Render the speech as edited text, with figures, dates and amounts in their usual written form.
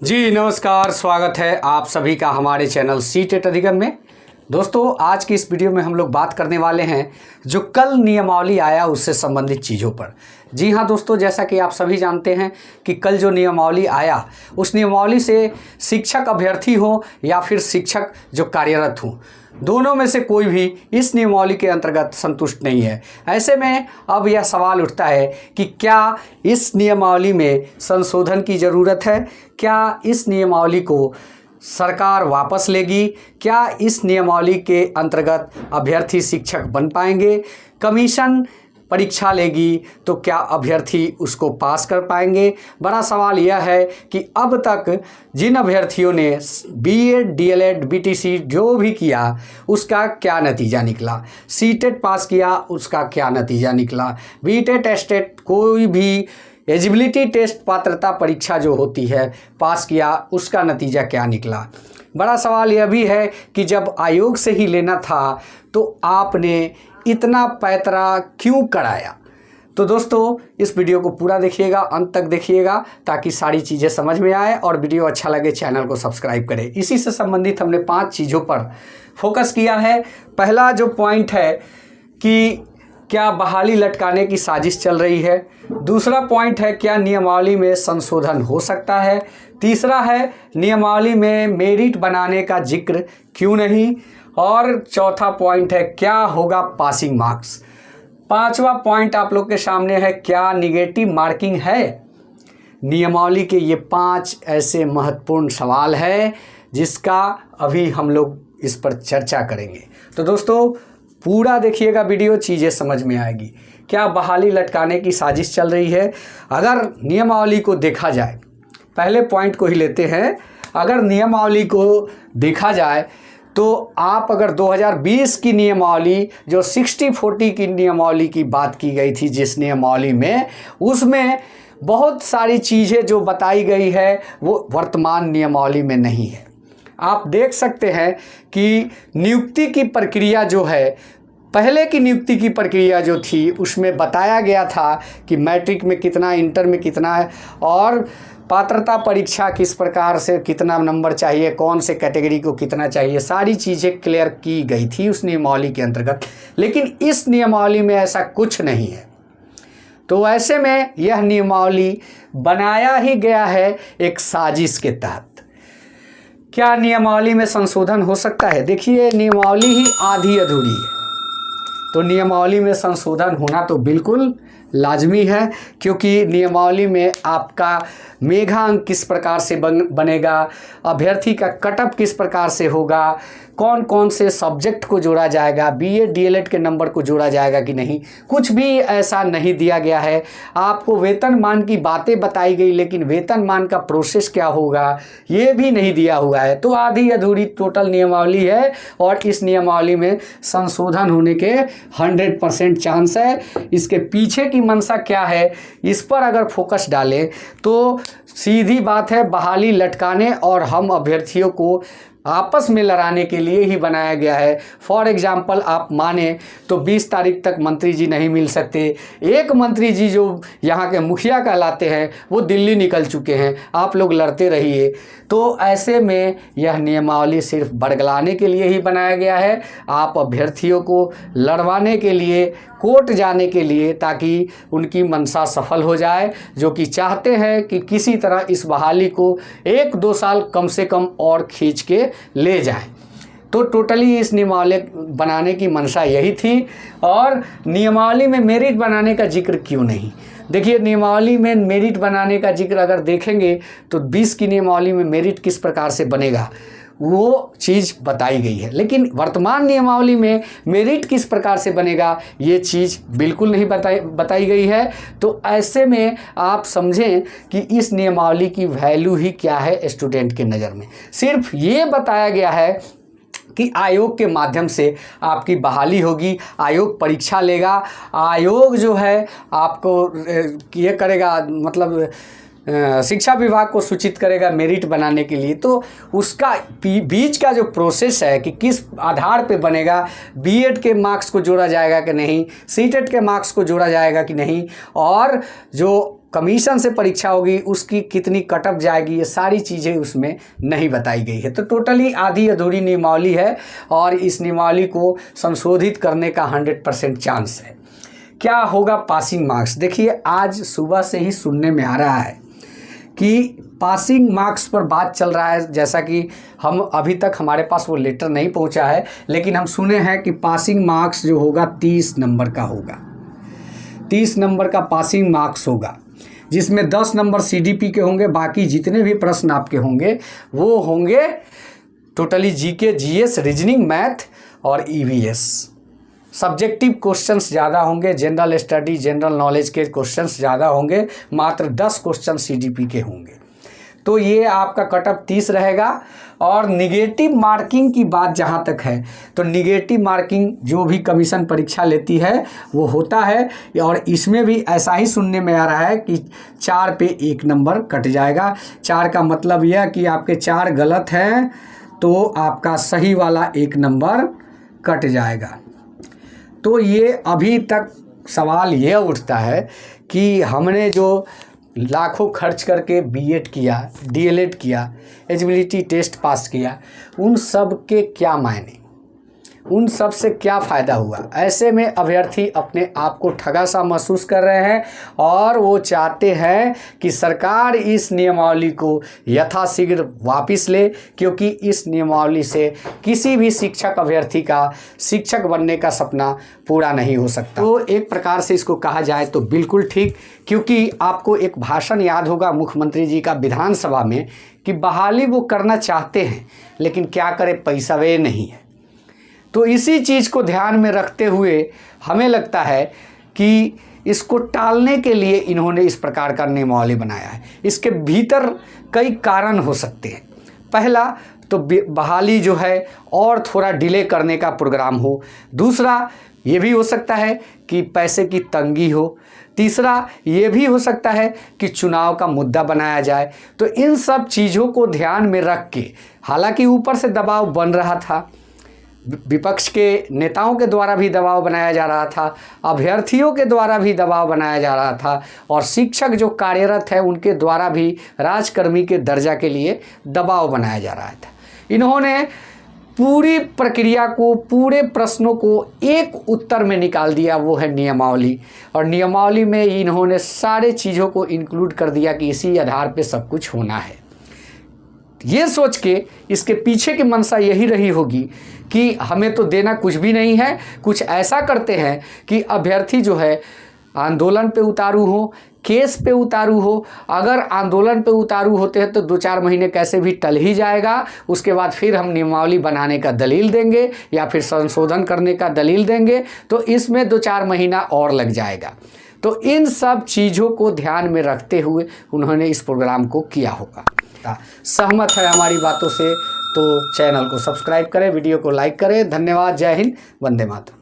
जी नमस्कार, स्वागत है आप सभी का हमारे चैनल सीटेट अधिगम में। दोस्तों, आज की इस वीडियो में हम लोग बात करने वाले हैं जो कल नियमावली आया उससे संबंधित चीज़ों पर। जी हाँ दोस्तों, जैसा कि आप सभी जानते हैं कि कल जो नियमावली आया उस नियमावली से शिक्षक अभ्यर्थी हो या फिर शिक्षक जो कार्यरत हों, दोनों में से कोई भी इस नियमावली के अंतर्गत संतुष्ट नहीं है। ऐसे में अब यह सवाल उठता है कि क्या इस नियमावली में संशोधन की ज़रूरत है? क्या इस नियमावली को सरकार वापस लेगी? क्या इस नियमावली के अंतर्गत अभ्यर्थी शिक्षक बन पाएंगे? कमीशन परीक्षा लेगी तो क्या अभ्यर्थी उसको पास कर पाएंगे? बड़ा सवाल यह है कि अब तक जिन अभ्यर्थियों ने बीएड, डीएलएड, बीटीसी जो भी किया उसका क्या नतीजा निकला, सीटेट पास किया उसका क्या नतीजा निकला, बीटेट, एस्टेट, कोई भी एलिजिबिलिटी टेस्ट पात्रता परीक्षा जो होती है पास किया उसका नतीजा क्या निकला। बड़ा सवाल यह भी है कि जब आयोग से ही लेना था तो आपने इतना पैतरा क्यों कराया? तो दोस्तों, इस वीडियो को पूरा देखिएगा, अंत तक देखिएगा ताकि सारी चीज़ें समझ में आए और वीडियो अच्छा लगे चैनल को सब्सक्राइब करें। इसी से संबंधित हमने 5 चीज़ों पर फोकस किया है। पहला जो पॉइंट है कि क्या बहाली लटकाने की साजिश चल रही है। दूसरा पॉइंट है क्या नियमावली में संशोधन हो सकता है। तीसरा है नियमावली में मेरिट बनाने का जिक्र क्यों नहीं। और चौथा पॉइंट है क्या होगा पासिंग मार्क्स। पांचवा पॉइंट आप लोग के सामने है क्या निगेटिव मार्किंग है। नियमावली के ये 5 ऐसे महत्वपूर्ण सवाल है जिसका अभी हम लोग इस पर चर्चा करेंगे। तो दोस्तों, पूरा देखिएगा वीडियो, चीज़ें समझ में आएगी। क्या बहाली लटकाने की साजिश चल रही है? अगर नियमावली को देखा जाए, पहले पॉइंट को ही लेते हैं। अगर नियमावली को देखा जाए तो आप अगर 2020 की नियमावली जो 60-40 की नियमावली की बात की गई थी, जिस नियमावली में उसमें बहुत सारी चीज़ें जो बताई गई है वो वर्तमान नियमावली में नहीं है। आप देख सकते हैं कि नियुक्ति की प्रक्रिया जो है, पहले की नियुक्ति की प्रक्रिया जो थी उसमें बताया गया था कि मैट्रिक में कितना, इंटर में कितना है और पात्रता परीक्षा किस प्रकार से कितना नंबर चाहिए, कौन से कैटेगरी को कितना चाहिए, सारी चीज़ें क्लियर की गई थी उस नियमावली के अंतर्गत। लेकिन इस नियमावली में ऐसा कुछ नहीं है। तो ऐसे में यह नियमावली बनाया ही गया है एक साजिश के तहत। क्या नियमावली में संशोधन हो सकता है? देखिए, नियमावली ही आधी अधूरी है तो नियमावली में संशोधन होना तो बिल्कुल लाजमी है, क्योंकि नियमावली में आपका मेघांक किस प्रकार से बनेगा, अभ्यर्थी का कटअप किस प्रकार से होगा, कौन कौन से सब्जेक्ट को जोड़ा जाएगा, बीएड, डीएलएड के नंबर को जोड़ा जाएगा कि नहीं, कुछ भी ऐसा नहीं दिया गया है। आपको वेतनमान की बातें बताई गई, लेकिन वेतनमान का प्रोसेस क्या होगा ये भी नहीं दिया हुआ है। तो आधी अधूरी टोटल नियमावली है और इस नियमावली में संशोधन होने के 100% चांस है। इसके पीछे की मंशा क्या है, इस पर अगर फोकस डालें तो सीधी बात है, बहाली लटकाने और हम अभ्यर्थियों को आपस में लड़ाने के लिए ही बनाया गया है। फॉर एग्जाम्पल आप माने तो 20 तारीख तक मंत्री जी नहीं मिल सकते। एक मंत्री जी जो यहाँ के मुखिया कहलाते हैं वो दिल्ली निकल चुके हैं, आप लोग लड़ते रहिए। तो ऐसे में यह नियमावली सिर्फ बरगलाने के लिए ही बनाया गया है, आप अभ्यर्थियों को लड़वाने के लिए, कोर्ट जाने के लिए, ताकि उनकी मंशा सफल हो जाए, जो कि चाहते हैं कि किसी तरह इस बहाली को 1-2 साल कम से कम और खींच के ले जाएं। तो टोटली इस नियमावली बनाने की मंशा यही थी। और नियमावली में मेरिट बनाने का जिक्र क्यों नहीं? देखिए, नियमावली में मेरिट बनाने का जिक्र अगर देखेंगे तो 20 की नियमावली में मेरिट किस प्रकार से बनेगा वो चीज़ बताई गई है, लेकिन वर्तमान नियमावली में मेरिट किस प्रकार से बनेगा ये चीज़ बिल्कुल नहीं बताई गई है। तो ऐसे में आप समझें कि इस नियमावली की वैल्यू ही क्या है स्टूडेंट के नज़र में। सिर्फ ये बताया गया है कि आयोग के माध्यम से आपकी बहाली होगी, आयोग परीक्षा लेगा, आयोग जो है आपको ये करेगा, मतलब शिक्षा विभाग को सूचित करेगा मेरिट बनाने के लिए। तो उसका बीच का जो प्रोसेस है कि किस आधार पे बनेगा, बीएड के मार्क्स को जोड़ा जाएगा कि नहीं, सीटेट के मार्क्स को जोड़ा जाएगा कि नहीं, और जो कमीशन से परीक्षा होगी उसकी कितनी कटअप जाएगी, ये सारी चीज़ें उसमें नहीं बताई गई है। तो टोटली आधी अधूरी नियमावली है और इस नियमावली को संशोधित करने का 100% चांस है। क्या होगा पासिंग मार्क्स? देखिए आज सुबह से ही सुनने में आ रहा है कि पासिंग मार्क्स पर बात चल रहा है, जैसा कि हम अभी तक हमारे पास वो लेटर नहीं पहुंचा है, लेकिन हम सुने हैं कि पासिंग मार्क्स जो होगा 30 नंबर का होगा। 30 नंबर का पासिंग मार्क्स होगा, जिसमें 10 नंबर सीडीपी के होंगे, बाकी जितने भी प्रश्न आपके होंगे वो होंगे totally GK, GS, reasoning, math और ईवीएस। सब्जेक्टिव क्वेश्चंस ज़्यादा होंगे, जनरल स्टडी, जनरल नॉलेज के क्वेश्चंस ज़्यादा होंगे, मात्र 10 क्वेश्चन सीडीपी के होंगे। तो ये आपका कटअप 30 रहेगा। और निगेटिव मार्किंग की बात जहाँ तक है तो निगेटिव मार्किंग जो भी कमीशन परीक्षा लेती है वो होता है, और इसमें भी ऐसा ही सुनने में आ रहा है कि 4 पे 1 नंबर कट जाएगा। 4 का मतलब यह कि आपके 4 गलत हैं तो आपका सही वाला 1 नंबर कट जाएगा। तो ये अभी तक सवाल ये उठता है कि हमने जो लाखों खर्च करके बीएड किया, डीएलएड किया, एलिजिबिलिटी टेस्ट पास किया, उन सब के क्या मायने, उन सब से क्या फ़ायदा हुआ? ऐसे में अभ्यर्थी अपने आप को ठगा सा महसूस कर रहे हैं और वो चाहते हैं कि सरकार इस नियमावली को यथाशीघ्र वापस ले, क्योंकि इस नियमावली से किसी भी शिक्षक अभ्यर्थी का शिक्षक बनने का सपना पूरा नहीं हो सकता। तो एक प्रकार से इसको कहा जाए तो बिल्कुल ठीक, क्योंकि आपको एक भाषण याद होगा मुख्यमंत्री जी का विधानसभा में कि बहाली वो करना चाहते हैं लेकिन क्या करें, पैसा वे नहीं है। तो इसी चीज़ को ध्यान में रखते हुए हमें लगता है कि इसको टालने के लिए इन्होंने इस प्रकार का नियमावली बनाया है। इसके भीतर कई कारण हो सकते हैं। पहला तो बहाली जो है और थोड़ा डिले करने का प्रोग्राम हो। दूसरा ये भी हो सकता है कि पैसे की तंगी हो। तीसरा ये भी हो सकता है कि चुनाव का मुद्दा बनाया जाए। तो इन सब चीज़ों को ध्यान में रख के, हालांकि ऊपर से दबाव बन रहा था, विपक्ष के नेताओं के द्वारा भी दबाव बनाया जा रहा था, अभ्यर्थियों के द्वारा भी दबाव बनाया जा रहा था, और शिक्षक जो कार्यरत है उनके द्वारा भी राजकर्मी के दर्जा के लिए दबाव बनाया जा रहा था। इन्होंने पूरी प्रक्रिया को, पूरे प्रश्नों को एक उत्तर में निकाल दिया, वो है नियमावली। और नियमावली में इन्होंने सारे चीज़ों को इंक्लूड कर दिया कि इसी आधार पे सब कुछ होना है। ये सोच के इसके पीछे की मंशा यही रही होगी कि हमें तो देना कुछ भी नहीं है, कुछ ऐसा करते हैं कि अभ्यर्थी जो है आंदोलन पे उतारू हो, केस पे उतारू हो। अगर आंदोलन पे उतारू होते हैं तो 2-4 महीने कैसे भी टल ही जाएगा, उसके बाद फिर हम नियमावली बनाने का दलील देंगे या फिर संशोधन करने का दलील देंगे, तो इसमें 2-4 महीना और लग जाएगा। तो इन सब चीज़ों को ध्यान में रखते हुए उन्होंने इस प्रोग्राम को किया होगा। सहमत है हमारी बातों से तो चैनल को सब्सक्राइब करें, वीडियो को लाइक करें। धन्यवाद। जय हिंद, वंदे मातरम।